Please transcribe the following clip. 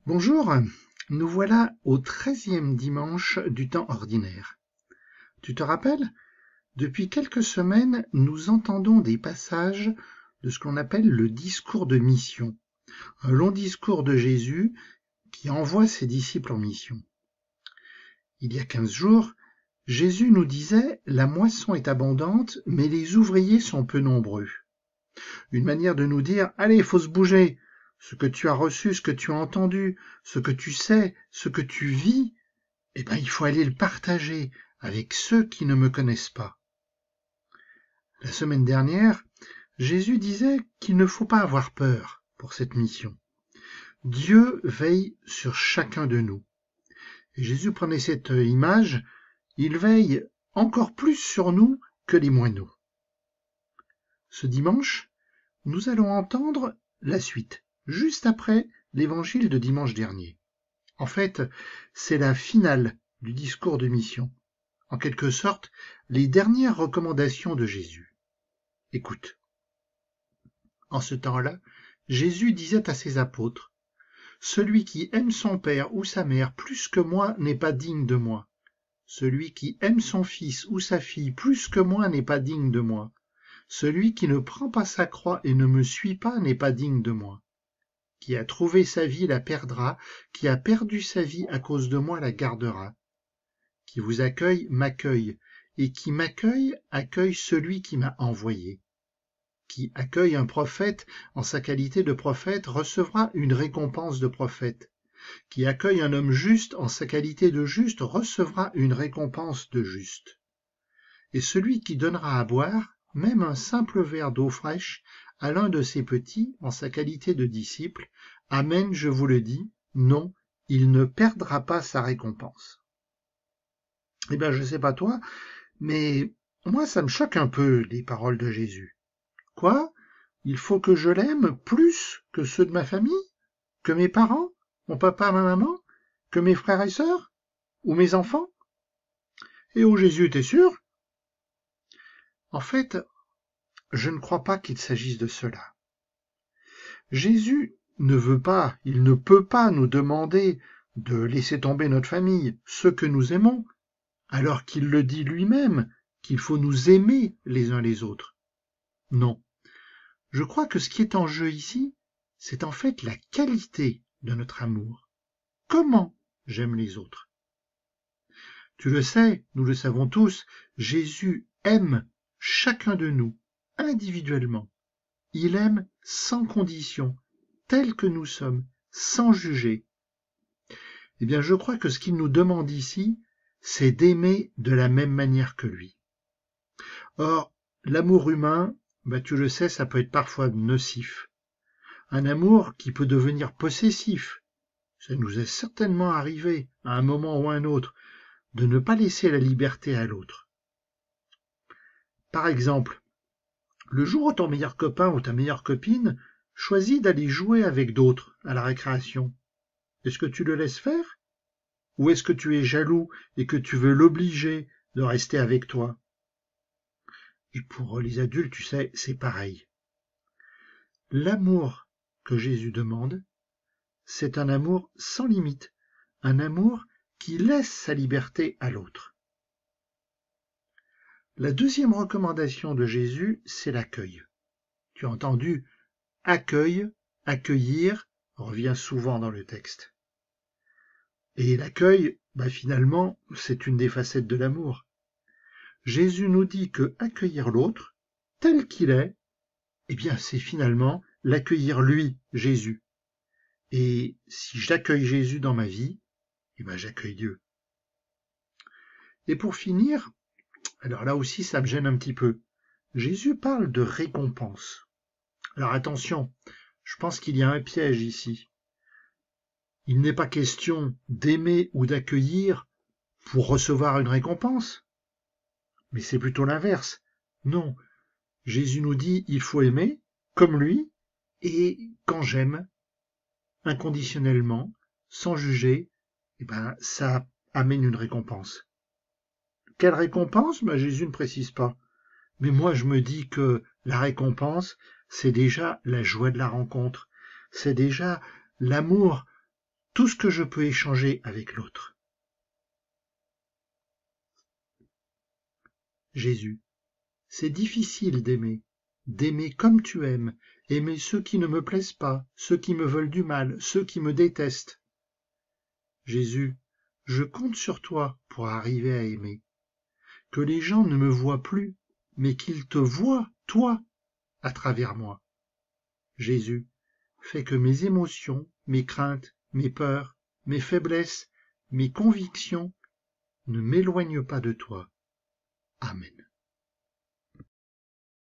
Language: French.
Bonjour, nous voilà au 13e dimanche du temps ordinaire. Tu te rappelles? Depuis quelques semaines, nous entendons des passages de ce qu'on appelle le discours de mission, un long discours de Jésus qui envoie ses disciples en mission. Il y a 15 jours, Jésus nous disait « La moisson est abondante, mais les ouvriers sont peu nombreux ». Une manière de nous dire « Allez, il faut se bouger ». Ce que tu as reçu, ce que tu as entendu, ce que tu sais, ce que tu vis, il faut aller le partager avec ceux qui ne me connaissent pas. La semaine dernière, Jésus disait qu'il ne faut pas avoir peur pour cette mission. Dieu veille sur chacun de nous. Et Jésus prenait cette image, il veille encore plus sur nous que les moineaux. Ce dimanche, nous allons entendre la suite. Juste après l'évangile de dimanche dernier. En fait, c'est la finale du discours de mission. En quelque sorte, les dernières recommandations de Jésus. Écoute. En ce temps-là, Jésus disait à ses apôtres, « Celui qui aime son père ou sa mère plus que moi n'est pas digne de moi. Celui qui aime son fils ou sa fille plus que moi n'est pas digne de moi. Celui qui ne prend pas sa croix et ne me suit pas n'est pas digne de moi. Qui a trouvé sa vie la perdra, qui a perdu sa vie à cause de moi la gardera. Qui vous accueille m'accueille, et qui m'accueille accueille celui qui m'a envoyé. Qui accueille un prophète en sa qualité de prophète recevra une récompense de prophète. Qui accueille un homme juste en sa qualité de juste recevra une récompense de juste. Et celui qui donnera à boire, même un simple verre d'eau fraîche, à l'un de ses petits, en sa qualité de disciple, Amen, je vous le dis, non, il ne perdra pas sa récompense. Je ne sais pas toi, mais moi ça me choque un peu les paroles de Jésus. Quoi? Il faut que je l'aime plus que ceux de ma famille? Que mes parents? Mon papa, ma maman? Que mes frères et sœurs? Ou mes enfants? Et oh Jésus, t'es sûr? En fait, je ne crois pas qu'il s'agisse de cela. Jésus ne veut pas, il ne peut pas nous demander de laisser tomber notre famille, ceux que nous aimons, alors qu'il le dit lui-même, qu'il faut nous aimer les uns les autres. Non. Je crois que ce qui est en jeu ici, c'est en fait la qualité de notre amour. Comment j'aime les autres? Tu le sais, nous le savons tous, Jésus aime chacun de nous, individuellement. Il aime sans condition, tel que nous sommes, sans juger. Je crois que ce qu'il nous demande ici, c'est d'aimer de la même manière que lui. Or, l'amour humain, tu le sais, ça peut être parfois nocif. Un amour qui peut devenir possessif. Ça nous est certainement arrivé, à un moment ou à un autre, de ne pas laisser la liberté à l'autre. Par exemple, le jour où ton meilleur copain ou ta meilleure copine choisit d'aller jouer avec d'autres à la récréation, est-ce que tu le laisses faire? Ou est-ce que tu es jaloux et que tu veux l'obliger de rester avec toi? Et pour les adultes, tu sais, c'est pareil. L'amour que Jésus demande, c'est un amour sans limite, un amour qui laisse sa liberté à l'autre. La deuxième recommandation de Jésus, c'est l'accueil. Tu as entendu accueil, accueillir, revient souvent dans le texte. Et l'accueil, finalement, c'est une des facettes de l'amour. Jésus nous dit que accueillir l'autre, tel qu'il est, c'est finalement l'accueillir lui, Jésus. Et si j'accueille Jésus dans ma vie, j'accueille Dieu. Et pour finir, alors là aussi ça me gêne un petit peu, Jésus parle de récompense. Alors attention, je pense qu'il y a un piège ici. Il n'est pas question d'aimer ou d'accueillir pour recevoir une récompense. Mais c'est plutôt l'inverse. Non, Jésus nous dit il faut aimer comme lui, et quand j'aime, inconditionnellement, sans juger, ça amène une récompense. Quelle récompense? Jésus ne précise pas. Mais moi je me dis que la récompense, c'est déjà la joie de la rencontre, c'est déjà l'amour tout ce que je peux échanger avec l'autre. Jésus, c'est difficile d'aimer comme tu aimes, aimer ceux qui ne me plaisent pas, ceux qui me veulent du mal, ceux qui me détestent. Jésus, je compte sur toi pour arriver à aimer. Que les gens ne me voient plus, mais qu'ils te voient, toi, à travers moi. Jésus, fais que mes émotions, mes craintes, mes peurs, mes faiblesses, mes convictions ne m'éloignent pas de toi. Amen.